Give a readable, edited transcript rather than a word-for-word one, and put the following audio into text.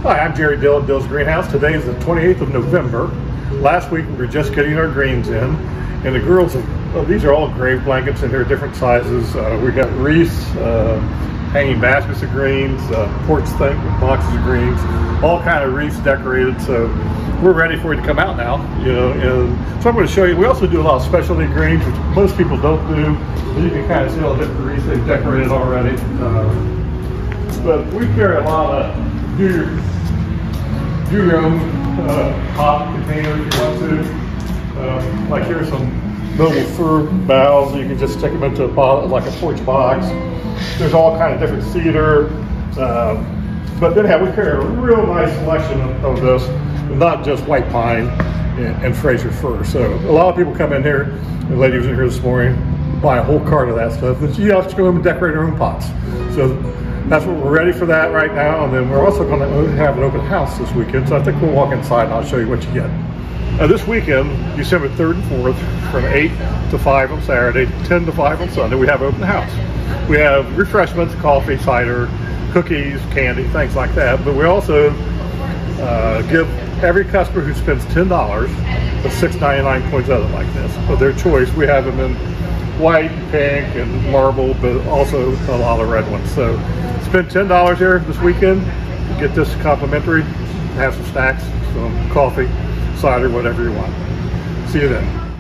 Hi, I'm Jerry Dill at Dill's Greenhouse. Today is the 28th of November. Last week we were just getting our greens in, and the girls have, these are all grave blankets, and they're different sizes. We got wreaths, hanging baskets of greens, porch thing with boxes of greens, all kind of wreaths decorated. So we're ready for you to come out now, and so I'm going to show you. We also do a lot of specialty greens, which most people don't do. You can kind of see all the different wreaths they've decorated already. But we carry a lot of do your own pot container if you want to. Like here's some noble fir boughs. You can just stick them into a pot, like a porch box. There's all kind of different cedar. But then we carry a real nice selection of this, not just white pine and Fraser fir. So a lot of people come in here, the lady was in here this morning, buy a whole cart of that stuff, but you have to go home and decorate her own pots. So that's what we're ready for that right now, and then we're also going to have an open house this weekend, so I think we'll walk inside and I'll show you what you get. This weekend, December 3rd and 4th, from 8 to 5 on Saturday, 10 to 5 on Sunday, we have open house. We have refreshments, coffee, cider, cookies, candy, things like that, but we also give every customer who spends $10 a $6.99 coins of it like this, of their choice. We have them in white, pink, and marble, but also a lot of red ones. So spend $10 here this weekend, get this complimentary, have some snacks, some coffee, cider, whatever you want. See you then.